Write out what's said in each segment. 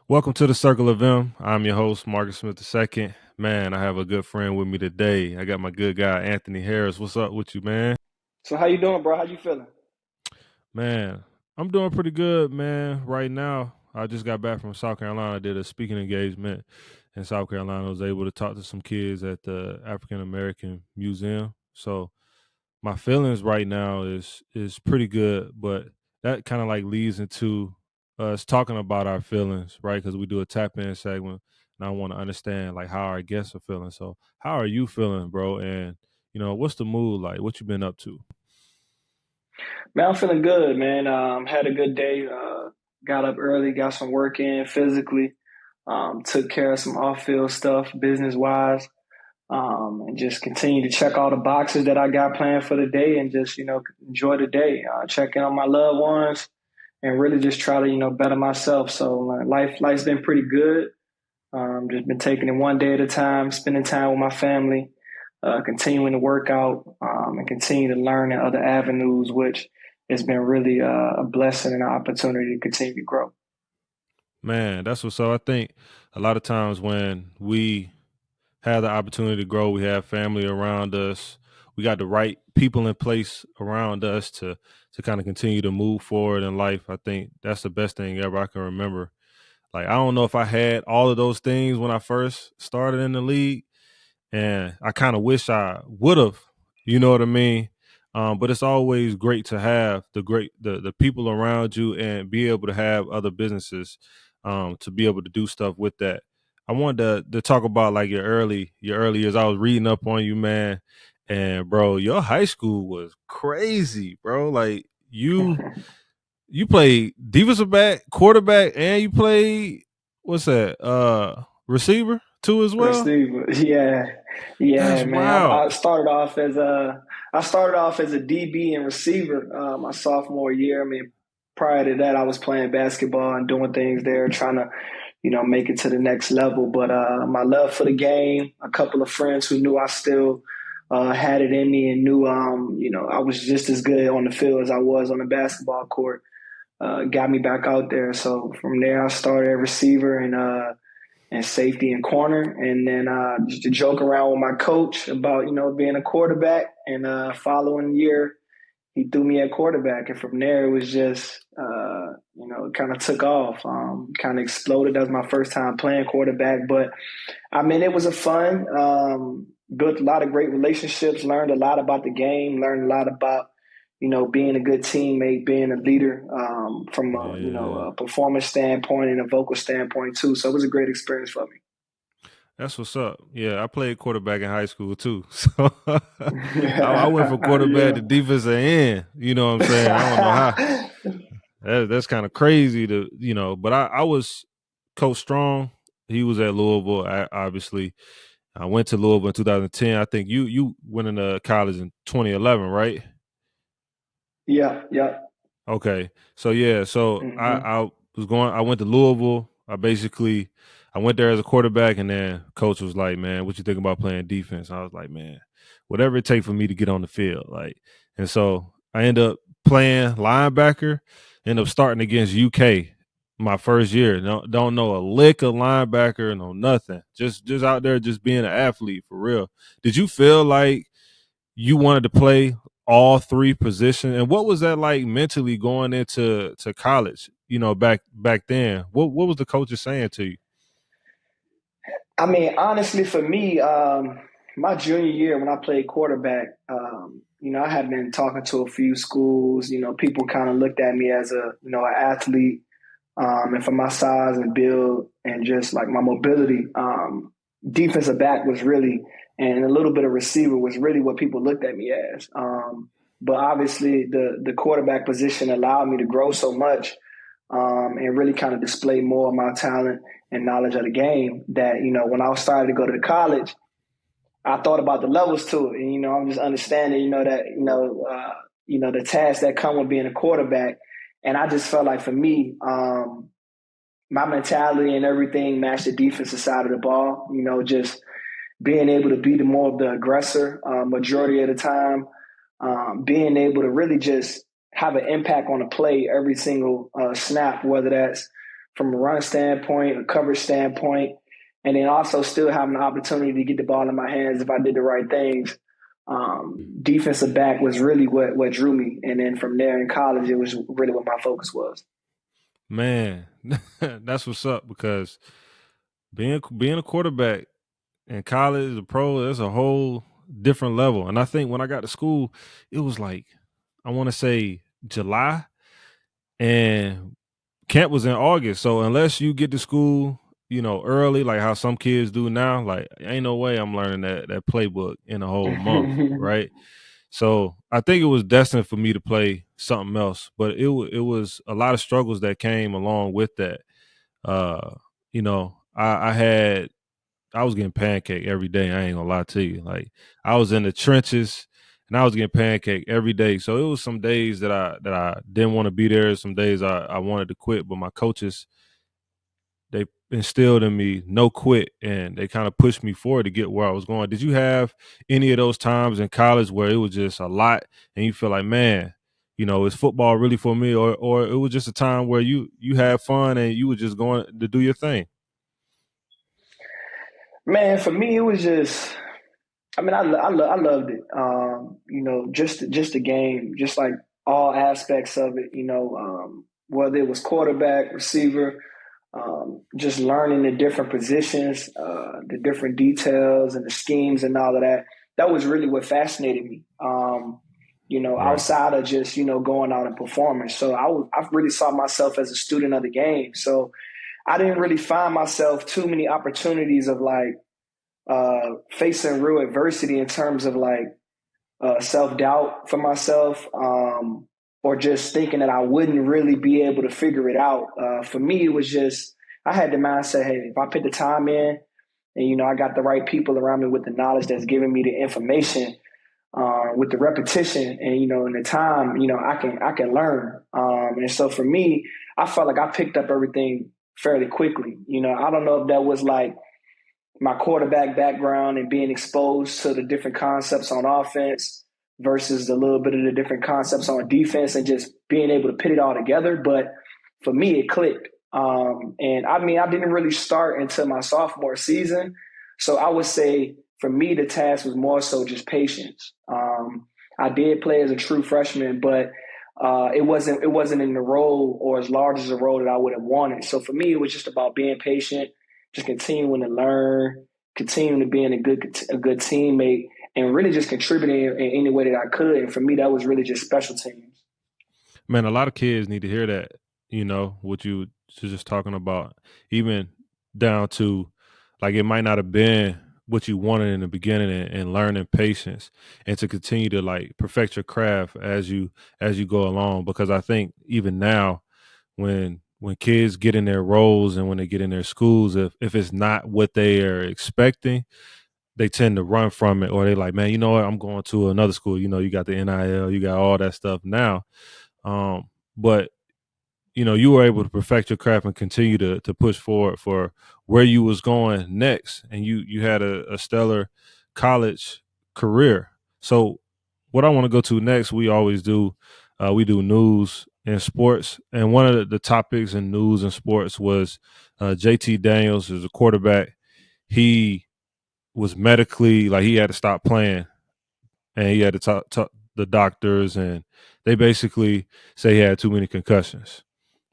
Welcome to the Circle of M. I'm your host, Marcus Smith II. Man, I have a good friend with me today. I got my good guy, Anthony Harris. What's up with you, man? So how you doing, bro? How you feeling? Man, I'm doing pretty good, man. Right now, I just got back from South Carolina. I did a speaking engagement in South Carolina. I was able to talk to some kids at the African American Museum. So my feelings right now is pretty good, but that kind of like leads into us talking about our feelings, right? Because we do a tap in segment, and I want to understand like how our guests are feeling. So, how are you feeling, bro? And what's the mood like? What you been up to? Man, I'm feeling good, man. Had a good day. Got up early, got some work in physically. Took care of some off-field stuff, business-wise, and just continue to check all the boxes that I got planned for the day, and just enjoy the day. Check in on my loved ones, and really just try to better myself. So life's been pretty good. Just been taking it one day at a time, spending time with my family, continuing to work out, and continue to learn in other avenues, which has been really a blessing and an opportunity to continue to grow. Man, that's what's up. I think a lot of times when we have the opportunity to grow, we have family around us, we got the right people in place around us to kind of continue to move forward in life. I think that's the best thing ever I can remember. Like I don't know if I had all of those things when I first started in the league, and I kind of wish I would have. You know what I mean? But it's always great to have the people around you and be able to have other businesses to be able to do stuff with that. I wanted to talk about like your early years. I was reading up on you, man, and bro, your high school was crazy, bro. Like you played defensive back, quarterback, and you played what's that? Receiver too as well. Receiver, yeah, That's yeah, man. wild. I started off as a DB and receiver my sophomore year. I mean, prior to that, I was playing basketball and doing things there, trying to make it to the next level. But my love for the game, a couple of friends who knew I still had it in me and knew I was just as good on the field as I was on the basketball court. Got me back out there. So from there, I started at receiver and safety and corner, and then just to joke around with my coach about being a quarterback. And following year, he threw me at quarterback, and from there it was just it kind of took off, kind of exploded. That was my first time playing quarterback, but I mean it was a fun. Built a lot of great relationships, learned a lot about the game, learned a lot about being a good teammate, being a leader, from Yeah, a performance standpoint and a vocal standpoint too. So it was a great experience for me. that's what's up. Yeah, I played quarterback in high school too. So I went from quarterback Yeah. to defensive end. You know what I'm saying? I don't know how. That's kind of crazy but I was Coach Strong. He was at Louisville, obviously. I went to Louisville in 2010. I think you went into college in 2011, right? Yeah, yeah. Okay. So yeah, so Hmm. I went to Louisville. I went there as a quarterback, and then coach was like, "Man, what you think about playing defense?" I was like, "Man, whatever it takes for me to get on the field." Like, and so I ended up playing linebacker, ended up starting against UK my first year. No, don't know a lick of linebacker, no nothing. Just out there just being an athlete for real. Did you feel like you wanted to play all three positions, and what was that like mentally going into college? Back then, what was the coaches saying to you? I mean, honestly, for me, my junior year when I played quarterback, I had been talking to a few schools. People kind of looked at me as an athlete, and for my size and build and just like my mobility, defensive back was really, and a little bit of receiver was really what people looked at me as. But obviously, the quarterback position allowed me to grow so much, and really kind of display more of my talent and knowledge of the game that when I started to go to the college, I thought about the levels to it, and I'm just understanding that the tasks that come with being a quarterback, and I just felt like for me, my mentality and everything matched the defensive side of the ball. Just being able to be the more of the aggressor majority of the time, being able to really just have an impact on the play every single snap, whether that's from a run standpoint, a coverage standpoint, and then also still having the opportunity to get the ball in my hands if I did the right things. Defensive back was really what drew me, and then from there in college, it was really what my focus was. Man, that's what's up because being a quarterback in college, the pro, that's a whole different level. And I think when I got to school, it was like I want to say July, and camp was in August. So unless you get to school, early, like how some kids do now, like ain't no way I'm learning that playbook in a whole month, right? So I think it was destined for me to play something else, but it was a lot of struggles that came along with that. Uh, I was getting pancake every day. I ain't gonna lie to you. Like I was in the trenches and I was getting pancake every day. So it was some days that I didn't want to be there. Some days I wanted to quit, but my coaches, they instilled in me no quit, and they kind of pushed me forward to get where I was going. Did you have any of those times in college where it was just a lot and you feel like, man, is football really for me, or it was just a time where you had fun and you were just going to do your thing? Man, for me, it was just. I mean, I loved it. Just the game, just like all aspects of it. Whether it was quarterback, receiver, just learning the different positions, the different details, and the schemes and all of that. That was really what fascinated me. Right. Outside of just going out and performing. So I really saw myself as a student of the game. So I didn't really find myself too many opportunities of like facing real adversity in terms of like self doubt for myself, or just thinking that I wouldn't really be able to figure it out. For me, it was just I had the mindset, hey, if I put the time in, and I got the right people around me with the knowledge that's giving me the information, with the repetition, and in the time, I can learn. And so for me, I felt like I picked up everything fairly quickly. I don't know if that was like my quarterback background and being exposed to the different concepts on offense versus a little bit of the different concepts on defense and just being able to put it all together. But for me, it clicked. And I mean, I didn't really start until my sophomore season. So I would say for me, the task was more so just patience. I did play as a true freshman, but it wasn't in the role or as large as a role that I would have wanted. So for me, it was just about being patient, just continuing to learn, continuing to being a good teammate, and really just contributing in any way that I could. And for me, that was really just special teams. Man, a lot of kids need to hear that, what you were just talking about, even down to like it might not have been what you wanted in the beginning, and learning patience and to continue to like perfect your craft as you go along. Because I think even now, when kids get in their roles and when they get in their schools, if it's not what they are expecting, they tend to run from it, or they like, man, you know what, I'm going to another school. You got the NIL, you got all that stuff now. But you were able to perfect your craft and continue to push forward for where you was going next, and you had a stellar college career. So what I want to go to next, we always do, we do news and sports, and one of the topics in news and sports was JT Daniels is a quarterback. He was medically, like, he had to stop playing, and he had to talk to the doctors, and they basically say he had too many concussions.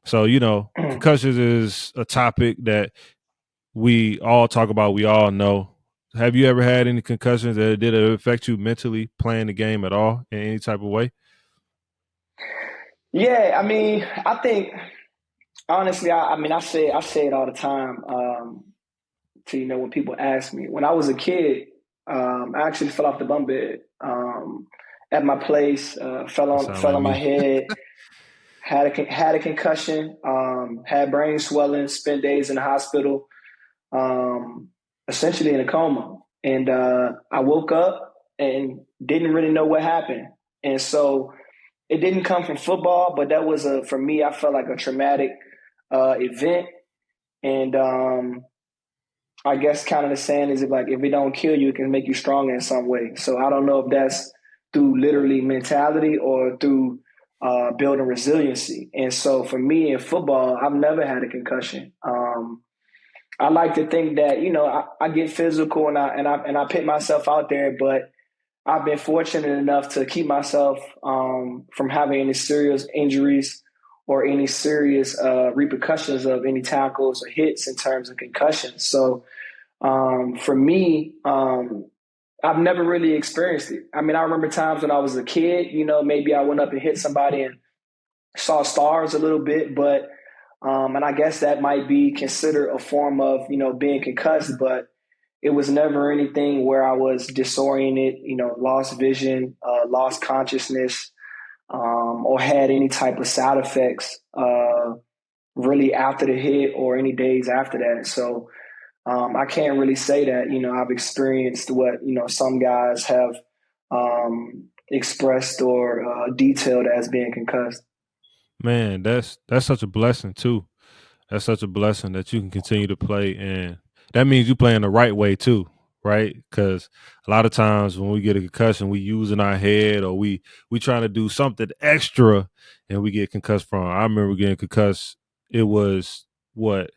So, concussions is a topic that we all talk about, we all know. Have you ever had any concussions that did it affect you mentally playing the game at all in any type of way? Yeah, I mean, I think honestly, I mean, I say it all the time. To when people ask me, when I was a kid, I actually fell off the bunk bed at my place, fell That on sound fell like on my me. head, had a concussion, had brain swelling, spent days in the hospital, um, essentially in a coma. And I woke up and didn't really know what happened. And so it didn't come from football, but that was for me, I felt like a traumatic event. And I guess kind of the saying is like if it don't kill you, it can make you stronger in some way. So I don't know if that's through literally mentality or through building resiliency. And so for me in football, I've never had a concussion. I like to think that I get physical and I put myself out there, but I've been fortunate enough to keep myself from having any serious injuries or any serious repercussions of any tackles or hits in terms of concussions. So for me, I've never really experienced it. I mean, I remember times when I was a kid, maybe I went up and hit somebody and saw stars a little bit, but and I guess that might be considered a form of being concussed, but it was never anything where I was disoriented, lost vision, lost consciousness, or had any type of side effects really after the hit or any days after that. So I can't really say that I've experienced what some guys have expressed or detailed as being concussed. Man, that's such a blessing too. That's such a blessing that you can continue to play, and that means you playing the right way too, right? Because a lot of times when we get a concussion, we using our head or we trying to do something extra, and we get concussed from. I remember getting concussed. It was what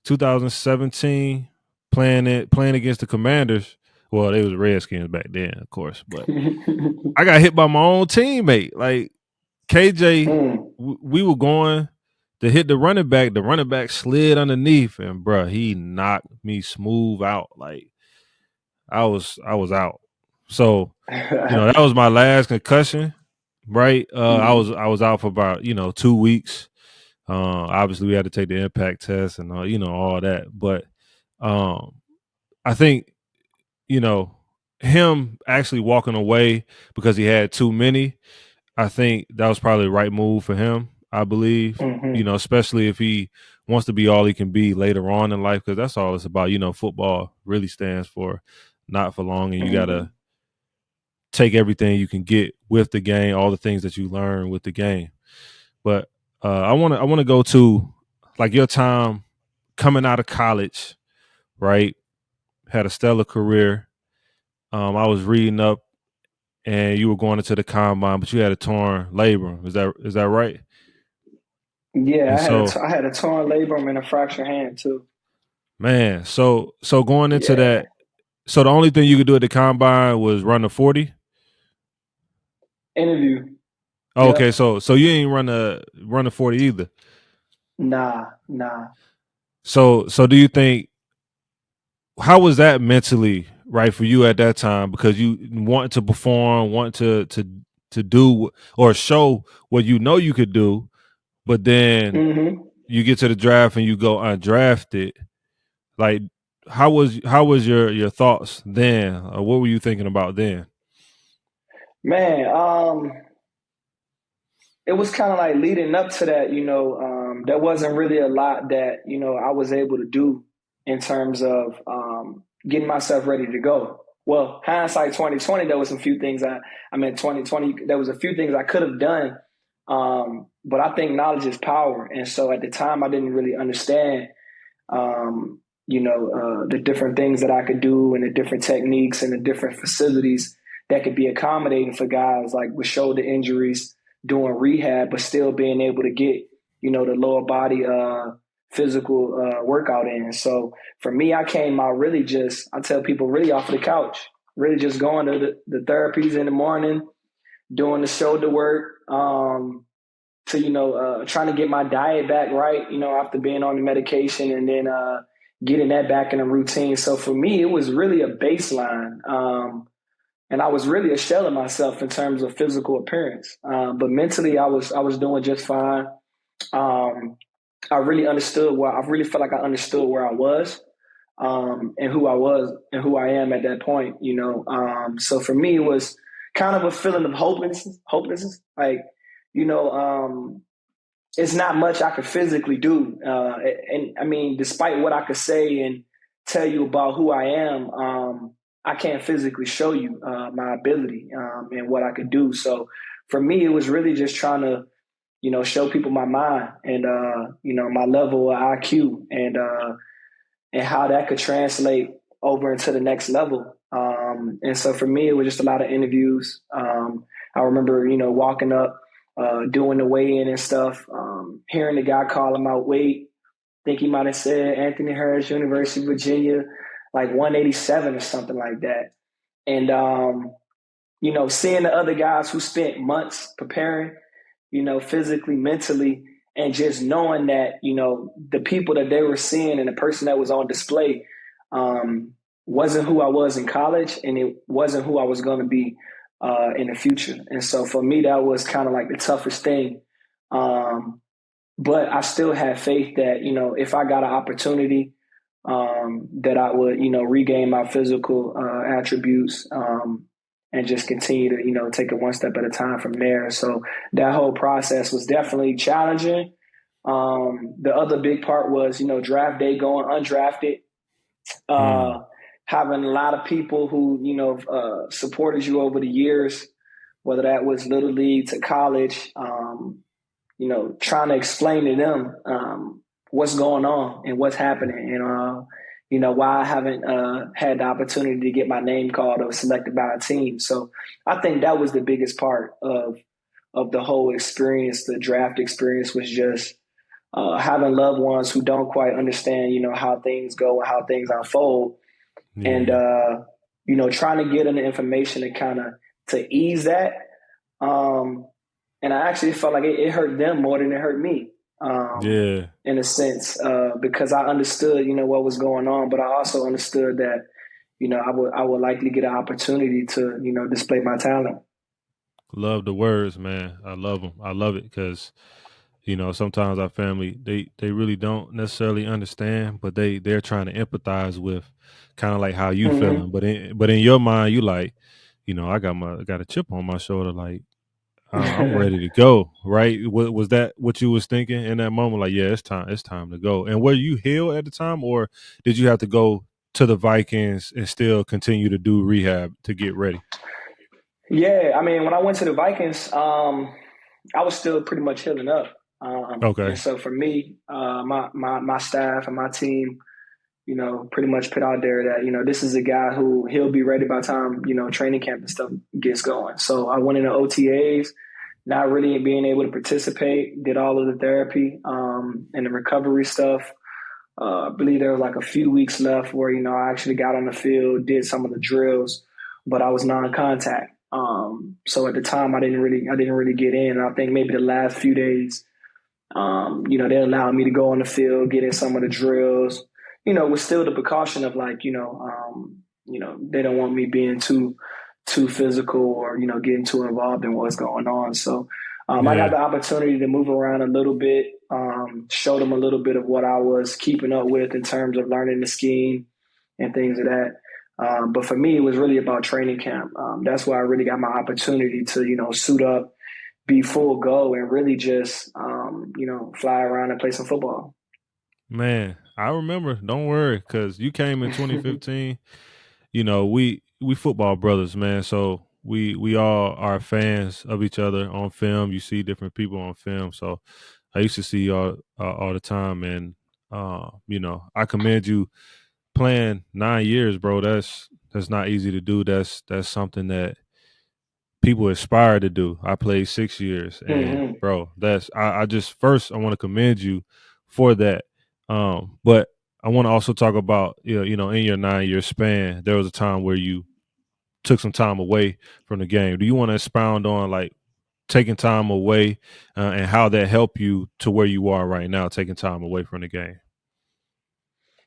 2017 playing against the Commanders. Well, they was Redskins back then, of course, but I got hit by my own teammate. Like KJ, Mm. we were going to hit the running back. The running back slid underneath, and bruh, he knocked me smooth out. Like I was out. So that was my last concussion. Right, Mhm. I was out for about 2 weeks. Obviously, we had to take the impact test and all that. But um, I think you know him actually walking away because he had too many. I think that was probably the right move for him. I believe, Mhm. especially if he wants to be all he can be later on in life, because that's all it's about. Football really stands for not for long, and you got to Mhm. take everything you can get with the game, all the things that you learn with the game. But I want to go to like your time coming out of college, right? Had a stellar career. I was reading up, and you were going into the combine, but you had a torn labrum. Is that right? Yeah, And so, I had a torn labrum and a fractured hand too. man, so going into Yeah, that, so the only thing you could do at the combine was run the 40. interview. Oh, okay, Yep. so you ain't run the 40 either. Nah, nah. So do you think how was that mentally right for you at that time because you want to perform, want to do or show what you could do, but then Hmm. you get to the draft and you go undrafted. Like how was your thoughts then? What were you thinking about then? Man, it was kind of like leading up to that. There wasn't really a lot that I was able to do in terms of getting myself ready to go. Well, hindsight 2020, there was some few things I mean 2020, there was a few things I could have done. But I think knowledge is power. And so at the time I didn't really understand the different things that I could do and the different techniques and the different facilities that could be accommodating for guys like with shoulder injuries, doing rehab, but still being able to get, the lower body physical workout in. So for me, I came out really just, I tell people really off the couch, really just going to the therapies in the morning, doing the shoulder work, to trying to get my diet back right, after being on the medication, and then getting that back in a routine. So for me, it was really a baseline, and I was really a shell of myself in terms of physical appearance. But mentally, I was doing just fine. Um, I really understood where I really felt like I understood where I was, and who I was and who I am at that point. So for me, it was kind of a feeling of hopelessness, like you know. It's not much I could physically do. And I mean, despite what I could say and tell you about who I am, I can't physically show you my ability and what I could do. So for me, it was really just trying to, show people my mind and, my level of IQ and how that could translate over into the next level. And so for me, it was just a lot of interviews. I remember, walking up doing the weigh in and stuff. Hearing the guy call him out weight, think he might have said Anthony Harris, University of Virginia, like 187 or something like that. And seeing the other guys who spent months preparing, physically, mentally, and just knowing that, the people that they were seeing and the person that was on display wasn't who I was in college, and it wasn't who I was going to be in the future. And so for me, that was kind of like the toughest thing. But I still had faith that, if I got an opportunity, that I would, regain my physical attributes and just continue to, take it one step at a time from there. So that whole process was definitely challenging. The other big part was, draft day going undrafted, having a lot of people who, supported you over the years, whether that was little league to college, trying to explain to them what's going on and what's happening, and why I haven't had the opportunity to get my name called or selected by a team. So I think that was the biggest part of the whole experience. The draft experience was just having loved ones who don't quite understand, how things go and how things unfold, and trying to get them the information to kind of to ease that. And I actually felt like it hurt them more than it hurt me. In a sense, because I understood, what was going on, but I also understood that, I would likely get an opportunity to, display my talent. Love the words, man. I love them. I love it because sometimes our family they really don't necessarily understand, but they're trying to empathize with kind of like how you Mm-hmm. feeling. But in your mind, you like, I got a chip on my shoulder, like I'm ready to go. Right? Was that what you was thinking in that moment? Like, yeah, it's time to go. And were you healed at the time, or did you have to go to the Vikings and still continue to do rehab to get ready? Yeah, I mean, when I went to the Vikings, I was still pretty much healing up. And Okay. so for me, my staff and my team, pretty much put out there that, this is a guy who he'll be ready by the time, training camp and stuff gets going. So I went into OTAs, not really being able to participate, did all of the therapy and the recovery stuff. I believe there was like a few weeks left where, I actually got on the field, did some of the drills, but I was non-contact. So at the time I didn't really get in. I think maybe the last few days, they allowed me to go on the field, get in some of the drills, with still the precaution of like, they don't want me being too physical or, getting too involved in what's going on. So I got Yeah. the opportunity to move around a little bit, show them a little bit of what I was keeping up with in terms of learning the scheme and things of that. But for me, it was really about training camp. That's where I really got my opportunity to, suit up, be full go, and really just, fly around and play some football. Man, I remember. Don't worry, because you came in 2015. We football brothers, man. So we all are fans of each other on film. You see different people on film. So I used to see you all the time, and I commend you playing 9 years, bro. That's not easy to do. That's something that people aspire to do. I played 6 years, and Hmm. bro, I just first I want to commend you for that. But I want to also talk about in your 9 year span, there was a time where you took some time away from the game. Do you want to expound on like taking time away and how that helped you to where you are right now, taking time away from the game?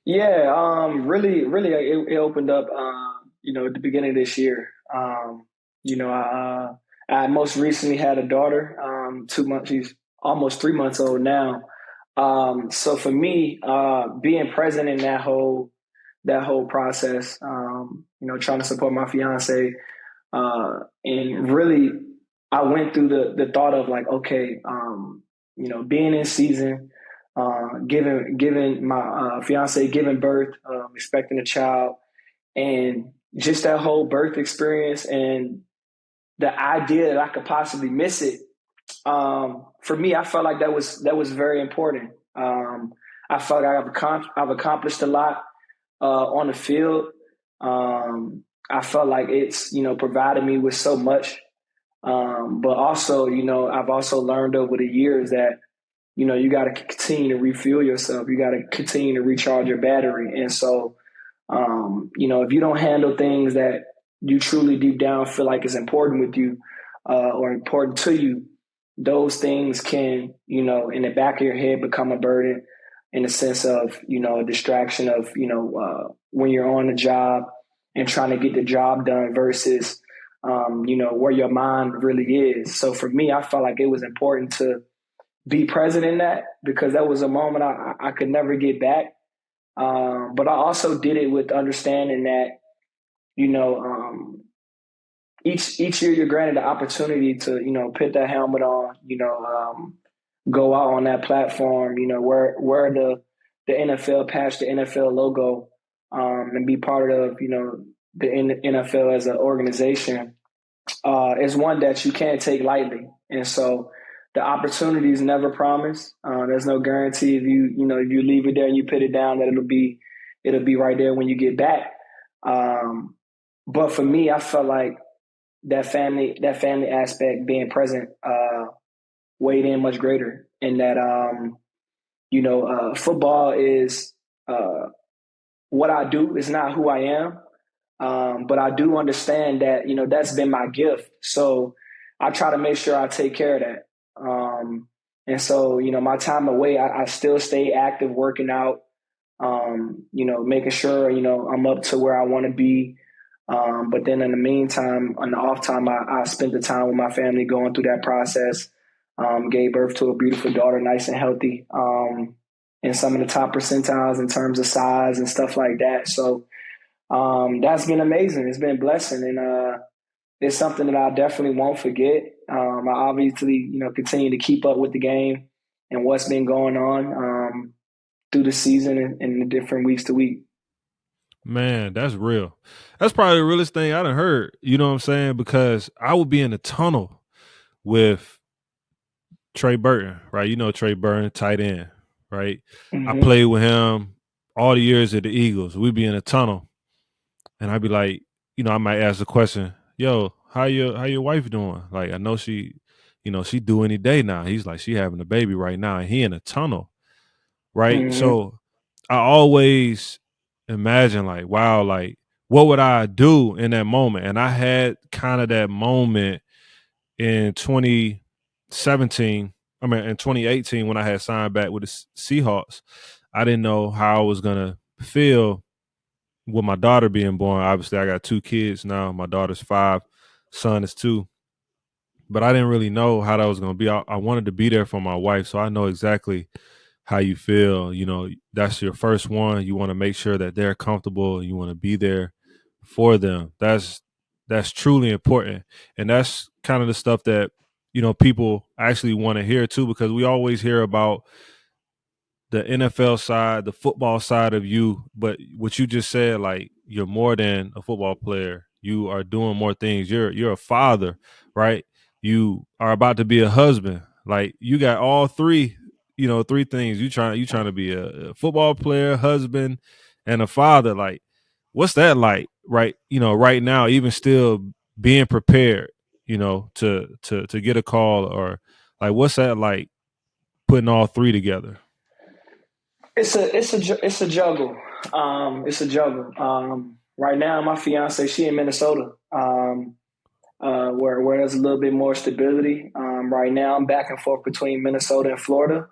Yeah, really, really, it opened up, at the beginning of this year. You know, I, I most recently had a daughter, 2 months, she's almost 3 months old now. So for me, being present in that whole process, trying to support my fiance, and really, I went through the thought of like, okay, being in season, giving my fiance giving birth, expecting a child, and just that whole birth experience, and the idea that I could possibly miss it. For me, I felt like that was very important. I felt like I've accomplished a lot on the field. I felt like it's provided me with so much But also, I've also learned over the years that, you got to continue to refuel yourself. You got to continue to recharge your battery. And so, if you don't handle things that you truly deep down feel like is important with you, or important to you, those things can, in the back of your head become a burden in the sense of, a distraction of, when you're on the job and trying to get the job done versus, where your mind really is. So for me, I felt like it was important to be present in that because that was a moment I could never get back. But I also did it with understanding that, you know, um, each year you're granted the opportunity to, put that helmet on, go out on that platform, wear the NFL patch, the NFL logo, and be part of, the NFL as an organization, is one that you can't take lightly. And so the opportunity is never promised. There's no guarantee if you leave it there and you put it down that it'll be right there when you get back. Um, but for me, I felt like that family aspect being present weighed in much greater. In that football is what I do. It's not who I am. But I do understand that, that's been my gift. So I try to make sure I take care of that. And so, my time away, I still stay active, working out, making sure, I'm up to where I want to be. But then in the meantime, on the off time, I spent the time with my family going through that process. Gave birth to a beautiful daughter, nice and healthy, in some of the top percentiles in terms of size and stuff like that. So, that's been amazing. It's been a blessing, and it's something that I definitely won't forget. I obviously, continue to keep up with the game and what's been going on through the season and the different weeks to week. Man, that's real. That's probably the realest thing I done heard. You know what I'm saying? Because I would be in the tunnel with Trey Burton, right? You know Trey Burton, tight end, right? I Hmm. played with him all the years at the Eagles. We'd be in a tunnel, and I'd be like, I might ask the question, "Yo, how your wife doing?" Like, I know she due any day now. He's like, she having a baby right now, and he in a tunnel, right? Hmm. So I always imagine like, wow, like what would I do in that moment? And I had kind of that moment in 2017. I mean, in 2018 when I had signed back with the Seahawks. I didn't know how I was gonna feel with my daughter being born. Obviously, I got two kids now. My daughter's 5, son is 2. But I didn't really know how that was gonna be. I wanted to be there for my wife, so I know exactly how you feel. That's your first one. You want to make sure that they're comfortable. You want to be there for them. That's truly important, and that's kind of the stuff that people actually want to hear too, because we always hear about the NFL side, the football side of you, but what you just said, like you're more than a football player. You are doing more things. You're a father, right? You are about to be a husband. Like you got all three, three things. You trying to be a football player, husband, and a father. Like, what's that like? Right, right now, even still being prepared, to get a call or like, what's that like? Putting all three together. It's a juggle. It's a juggle. Right now, my fiance, she in Minnesota, where there's a little bit more stability. Right now, I'm back and forth between Minnesota and Florida.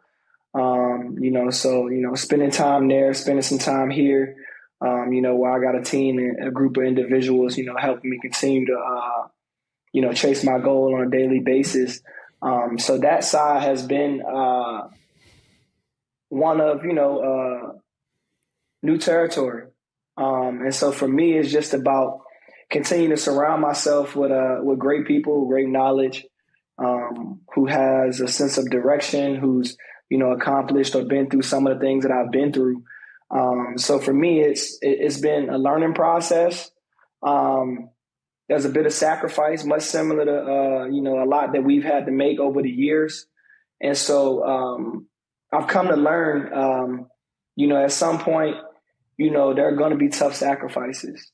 So spending time there, spending some time here. Where I got a team and a group of individuals, helping me continue to chase my goal on a daily basis. So that side has been one of new territory. And so for me, it's just about continuing to surround myself with great people, great knowledge, who has a sense of direction, who's accomplished or been through some of the things that I've been through. So for me, it's been a learning process. Um, there's a bit of sacrifice, much similar to a lot that we've had to make over the years, and so I've come to learn. At some point, there are going to be tough sacrifices,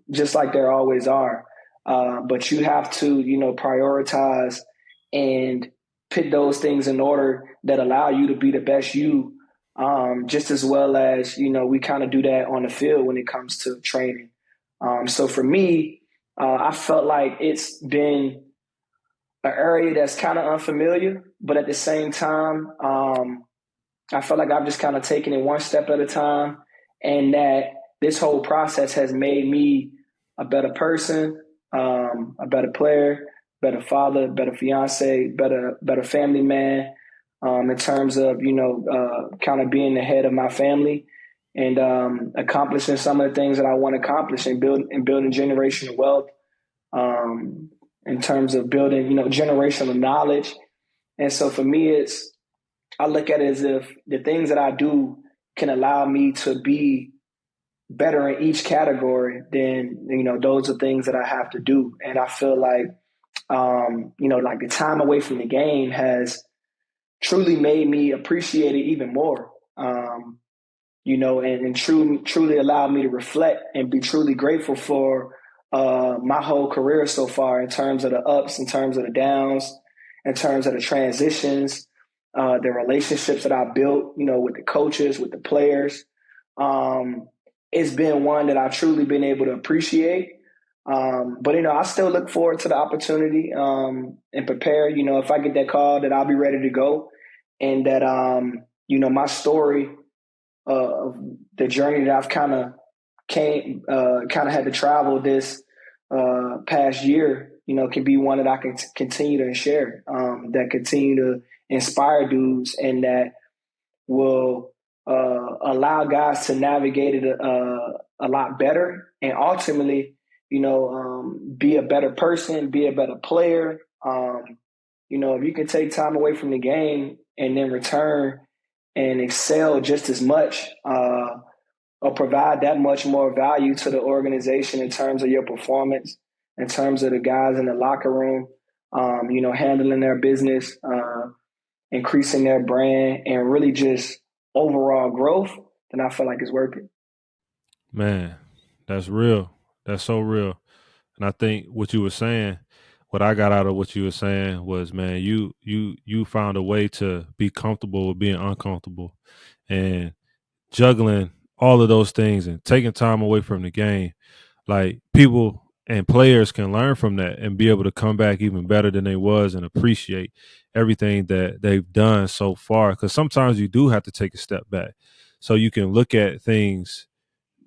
just like there always are. But you have to, prioritize and put those things in order that allow you to be the best you, just as well as, we kind of do that on the field when it comes to training. So for me, I felt like it's been an area that's kind of unfamiliar, but at the same time, I feel like I've just kind of taken it one step at a time, and that this whole process has made me a better person, a better player, better father, better fiance, better family man. In terms of kind of being the head of my family and accomplishing some of the things that I want to accomplish and building generational wealth. Um, in terms of building generational knowledge, and so for me, I look at it as if the things that I do can allow me to be better in each category. Then those are things that I have to do, and I feel like like the time away from the game has truly made me appreciate it even more. And truly allowed me to reflect and be truly grateful for my whole career so far, in terms of the ups, in terms of the downs, in terms of the transitions, the relationships that I built, with the coaches, with the players. It's been one that I've truly been able to appreciate. But I still look forward to the opportunity, and prepare. If I get that call, that I'll be ready to go, and that my story of the journey that I've kind of had to travel this past year, can be one that I can continue to share, that continue to inspire dudes, and that will allow guys to navigate it a lot better, and ultimately, be a better person, be a better player. If you can take time away from the game and then return and excel just as much, or provide that much more value to the organization in terms of your performance, in terms of the guys in the locker room, handling their business, increasing their brand, and really just overall growth, then I feel like it's worth it. Man, that's real. That's so real. And I think what you were saying, what I got out of what you were saying was, man, you found a way to be comfortable with being uncomfortable, and juggling all of those things and taking time away from the game. Like, people and players can learn from that and be able to come back even better than they was, and appreciate everything that they've done so far. Because sometimes you do have to take a step back so you can look at things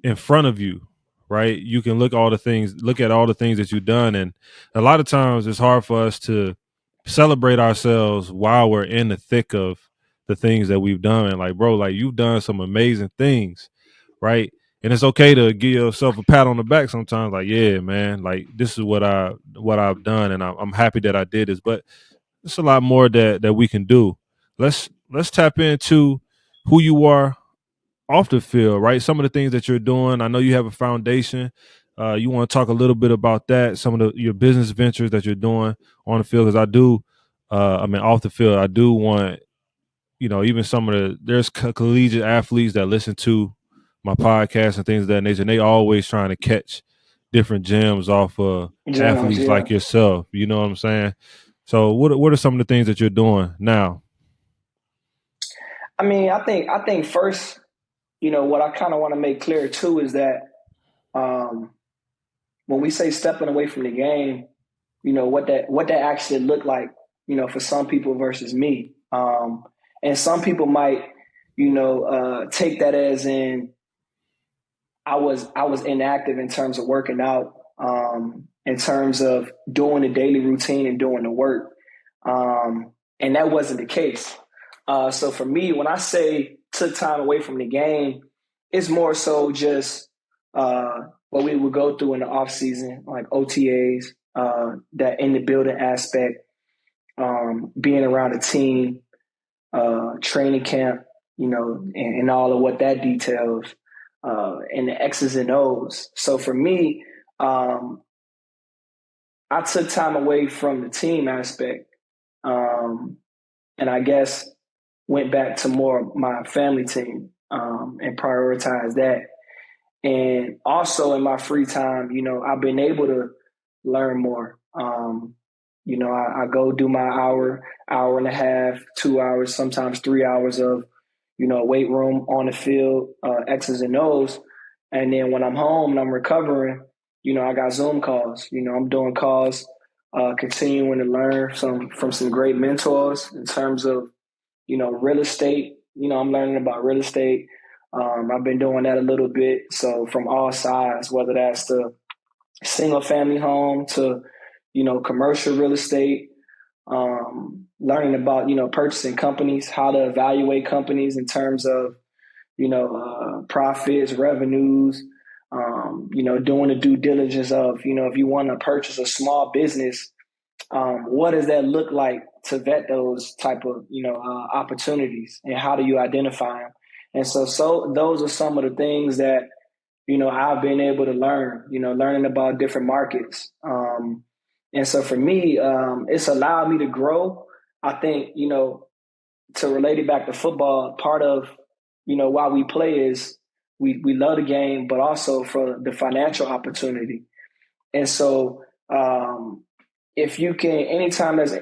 in front of you, right? You can look at all the things that you've done. And a lot of times it's hard for us to celebrate ourselves while we're in the thick of the things that we've done. And like, bro, like, you've done some amazing things, right? And it's okay to give yourself a pat on the back sometimes, like, yeah, man, like, this is what I've done, and I'm happy that I did this. But there's a lot more that we can do. Let's tap into who you are off the field, right? Some of the things that you're doing. I know you have a foundation. You want to talk a little bit about that, some of your business ventures that you're doing on the field, because I do. I mean, off the field, I do want, even some of there's collegiate athletes that listen to my podcast and things of that nature, and they always trying to catch different gems off of Gems, athletes yeah. like yourself. You know what I'm saying? So, what are some of the things that you're doing now? I think first, what I kind of want to make clear too is that, um, when we say stepping away from the game, what that actually looked like, for some people versus me. And some people might, take that as in I was inactive in terms of working out, in terms of doing the daily routine and doing the work, and that wasn't the case. So for me, when I say took time away from the game, it's more so just what we would go through in the off season, like OTAs, that in the building aspect, being around a team, training camp, and all of what that details, and the X's and O's. So for me, um, I took time away from the team aspect, um, and I guess went back to more of my family team, and prioritized that. And also in my free time, I've been able to, learn more. I go do my hour and a half, 2 hours, sometimes 3 hours of, weight room on the field, X's and O's. And then when I'm home and I'm recovering, I got Zoom calls. I'm doing calls, continuing to learn from some great mentors in terms of, real estate. I'm learning about real estate. I've been doing that a little bit. So from all sides, whether that's the single family home to, commercial real estate, learning about, purchasing companies, how to evaluate companies in terms of, profits, revenues, doing the due diligence of, if you want to purchase a small business, what does that look like to vet those type of, opportunities, and how do you identify them? And so those are some of the things that, I've been able to learn, learning about different markets. And so for me, it's allowed me to grow. I think, to relate it back to football, part of, why we play is we love the game, but also for the financial opportunity. And so, if you can, anytime there's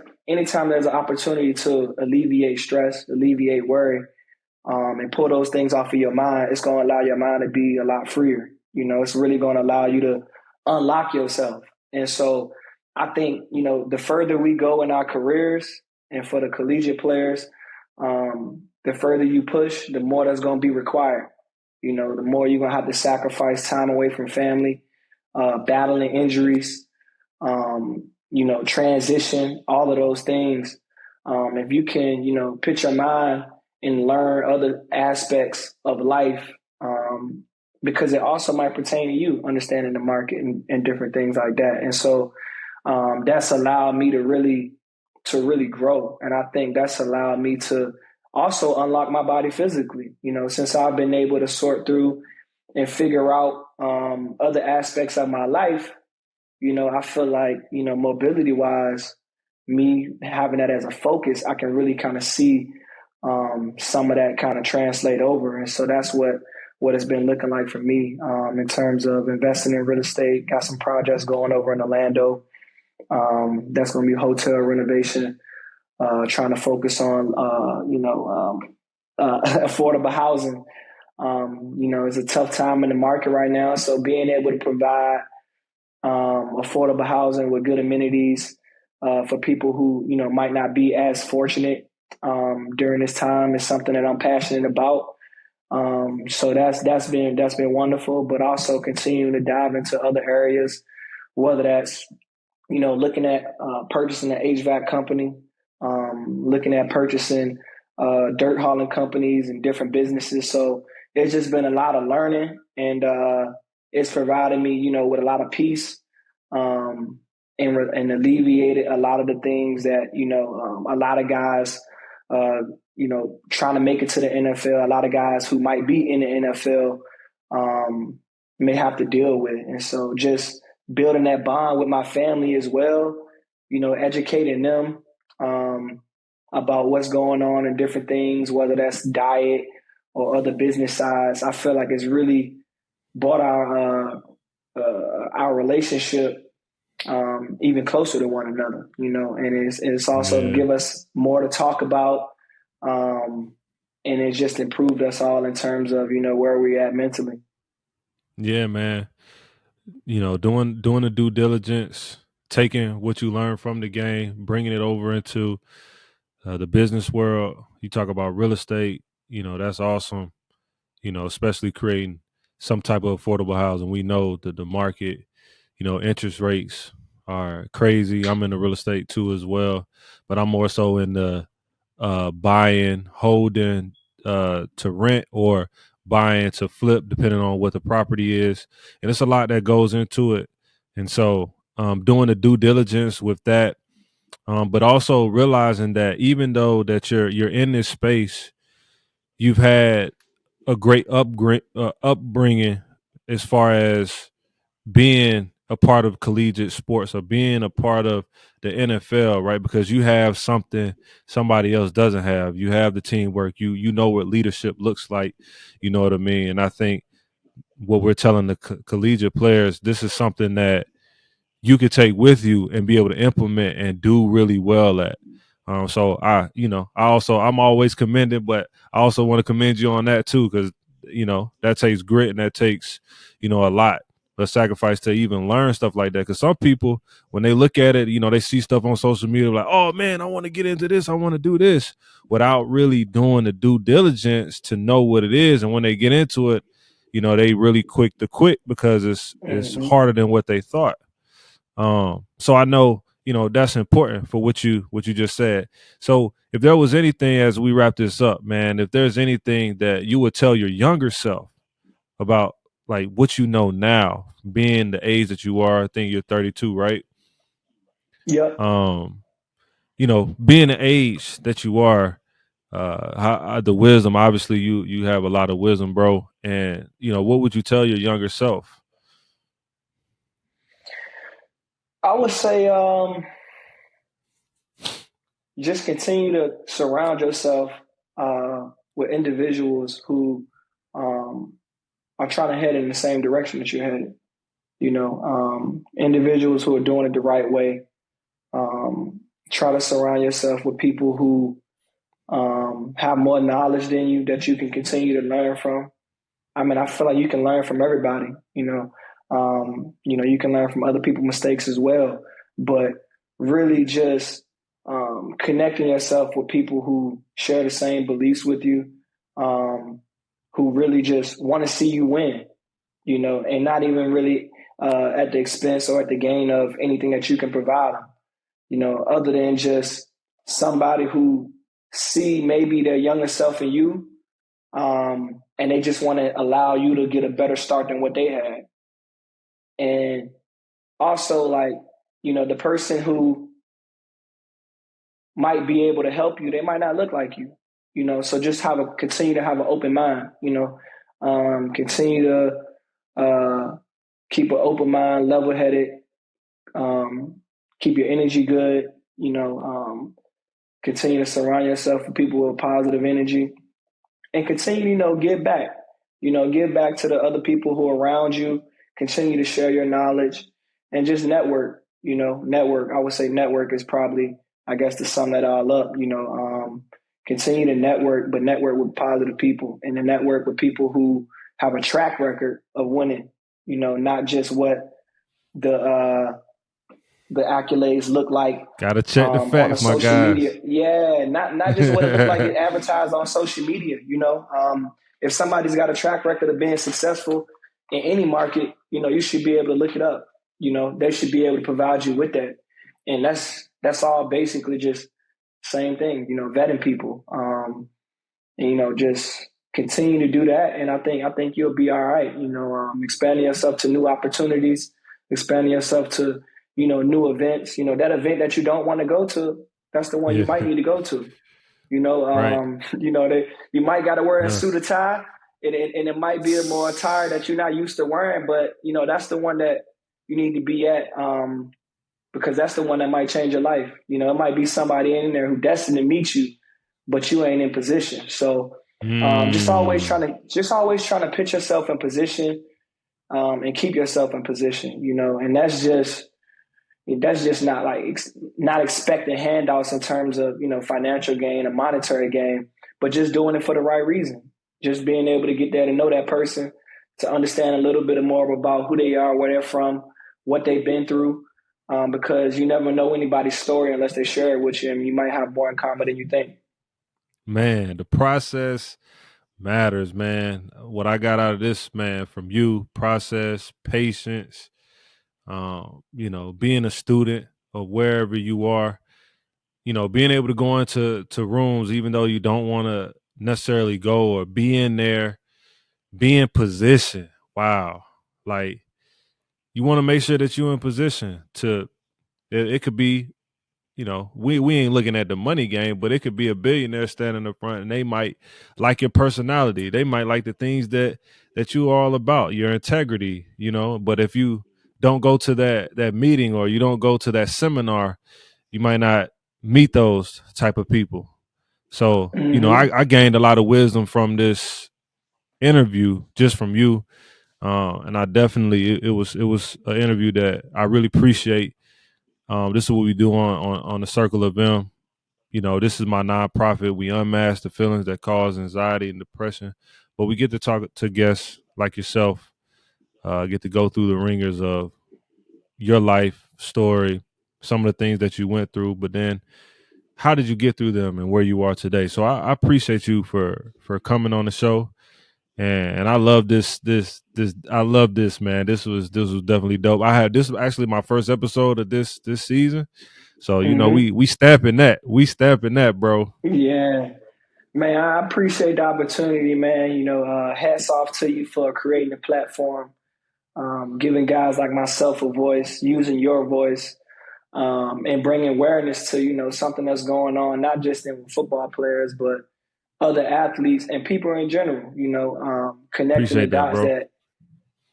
an opportunity to alleviate stress, alleviate worry, and pull those things off of your mind, it's going to allow your mind to be a lot freer. It's really going to allow you to unlock yourself. And so I think, the further we go in our careers, and for the collegiate players, the further you push, the more that's going to be required. The more you're going to have to sacrifice time away from family, battling injuries, transition, all of those things. If you can, put your mind and learn other aspects of life, because it also might pertain to you, understanding the market and different things like that. And so that's allowed me to really grow. And I think that's allowed me to also unlock my body physically, since I've been able to sort through and figure out other aspects of my life. I feel like, mobility wise, me having that as a focus, I can really kind of see some of that kind of translate over. And so that's what it's been looking like for me, in terms of investing in real estate. Got some projects going over in Orlando. That's going to be hotel renovation, trying to focus on, affordable housing. It's a tough time in the market right now. So being able to provide affordable housing with good amenities, for people who, might not be as fortunate during this time is something that I'm passionate about. So that's been wonderful, but also continuing to dive into other areas, whether that's, looking at purchasing an HVAC company, looking at purchasing dirt hauling companies and different businesses. So it's just been a lot of learning, and it's provided me, with a lot of peace, and alleviated a lot of the things that, a lot of guys, trying to make it to the NFL, a lot of guys who might be in the NFL, may have to deal with. And so just building that bond with my family as well, educating them about what's going on and different things, whether that's diet or other business sides. I feel like it's really brought our relationship even closer to one another, and it's also to Yeah. give us more to talk about, and it's just improved us all in terms of, where we're at mentally. Yeah, man. Doing the due diligence, taking what you learn from the game, bringing it over into the business world. You talk about real estate. That's awesome. Especially creating some type of affordable housing. We know that the market, interest rates are crazy. I'm in the real estate too as well, but I'm more so in the buying, holding to rent, or buying to flip, depending on what the property is. And it's a lot that goes into it. And so doing the due diligence with that, but also realizing that even though that you're in this space, you've had a great upbringing as far as being a part of collegiate sports or being a part of the NFL, right? Because you have something somebody else doesn't have. You have the teamwork. You know what leadership looks like. You know what I mean? And I think what we're telling the collegiate players, this is something that you could take with you and be able to implement and do really well at. So I'm always commended, but I also want to commend you on that too, because that takes grit and that takes a lot of sacrifice to even learn stuff like that. Because some people, when they look at it, they see stuff on social media like, oh man, I want to get into this, I want to do this, without really doing the due diligence to know what it is. And when they get into it, they really quick to quit because it's Hmm. harder than what they thought. So I know, that's important for what you just said. So if there was anything as we wrap this up, man, if there's anything that you would tell your younger self about like what you know now, being the age that you are, I think you're 32, right? Yep. Um, being the age that you are, the wisdom, obviously you have a lot of wisdom, bro. And what would you tell your younger self? I would say just continue to surround yourself with individuals who um, are trying to head in the same direction that you're headed. Individuals who are doing it the right way. Try to surround yourself with people who have more knowledge than you that you can continue to learn from. I mean, I feel like you can learn from everybody. You can learn from other people's mistakes as well, but really just connecting yourself with people who share the same beliefs with you, um, who really just want to see you win, and not even really at the expense or at the gain of anything that you can provide them, other than just somebody who see maybe their younger self in you, and they just want to allow you to get a better start than what they had. And also, like, the person who might be able to help you, they might not look like you, so just continue to have an open mind, continue to keep an open mind, level headed, keep your energy good, continue to surround yourself with people with positive energy, and continue, give back to the other people who are around you, continue to share your knowledge and just network, network. I would say network is probably, I guess, to sum that all up, continue to network, but network with positive people and to network with people who have a track record of winning, not just what the, the accolades look like Gotta check the on a facts, my social media. guys. Yeah, not just what it looked like it advertised on social media. If somebody's got a track record of being successful in any market, you should be able to look it up. They should be able to provide you with that, and that's all basically just same thing. Vetting people, and just continue to do that, and I think you'll be all right. Expanding yourself to new opportunities, expanding yourself to new events. That event that you don't want to go to, that's the one you Yeah, might need to go to. right. You might got to wear a Yeah. suit or tie, and it might be a more attire that you're not used to wearing, but that's the one that you need to be at, because that's the one that might change your life. It might be somebody in there who destined to meet you, but you ain't in position. So Mm. just always trying to put yourself in position, and keep yourself in position. And that's just not like not expecting handouts in terms of financial gain or monetary gain, but just doing it for the right reason. Just being able to get there to know that person, to understand a little bit more about who they are, where they're from, what they've been through, because you never know anybody's story unless they share it with you, and you might have more in common than you think. Man, the process matters, man. What I got out of this, man, from you, process, patience, being a student of wherever you are, being able to go into rooms even though you don't want to necessarily go, or be in there, be in position. Wow. Like, you want to make sure that you're in position to it could be, we ain't looking at the money game, but it could be a billionaire standing up front and they might like your personality. They might like the things that you are all about, your integrity, but if you don't go to that meeting, or you don't go to that seminar, you might not meet those type of people. So, Mm-hmm. I gained a lot of wisdom from this interview, just from you. And I definitely it was an interview that I really appreciate. This is what we do on the Circle of M. You know, this is my nonprofit. We unmask the feelings that cause anxiety and depression, but we get to talk to guests like yourself. Get to go through the ringers of your life story, some of the things that you went through, but then how did you get through them and where you are today? So I appreciate you for coming on the show, and I love this. I love this, man. This was definitely dope. I had this was actually my first episode of this season, so you know Hmm. we stamping that. We stamping that, bro. Yeah. Man, I appreciate the opportunity, man. Hats off to you for creating a platform, giving guys like myself a voice, using your voice, and bringing awareness to, something that's going on, not just in football players, but other athletes and people in general, connecting the Appreciate that, dots bro. that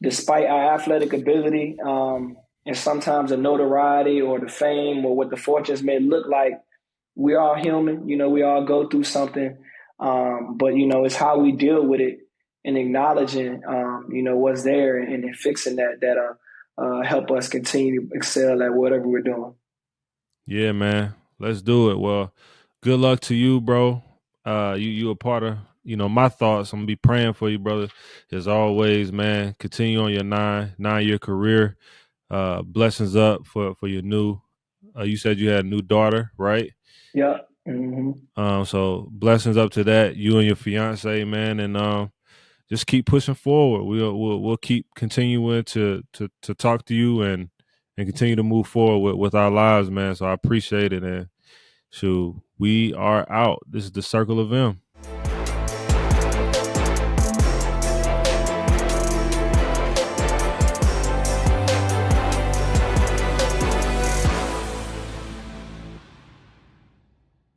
despite our athletic ability, and sometimes the notoriety or the fame or what the fortunes may look like, we're all human. We all go through something, but it's how we deal with it and acknowledging, what's there and then fixing that help us continue to excel at whatever we're doing. Yeah, man. Let's do it. Well, good luck to you, bro. You a part of my thoughts. I'm gonna be praying for you, brother. As always, man. Continue on your 9 year career. Blessings up for your new. You said you had a new daughter, right? Yep. Hmm. So blessings up to that. You and your fiance, man, and just keep pushing forward. We'll keep continuing to talk to you and continue to move forward with our lives, man. So I appreciate it, and shoot, we are out. This is the Circle of M.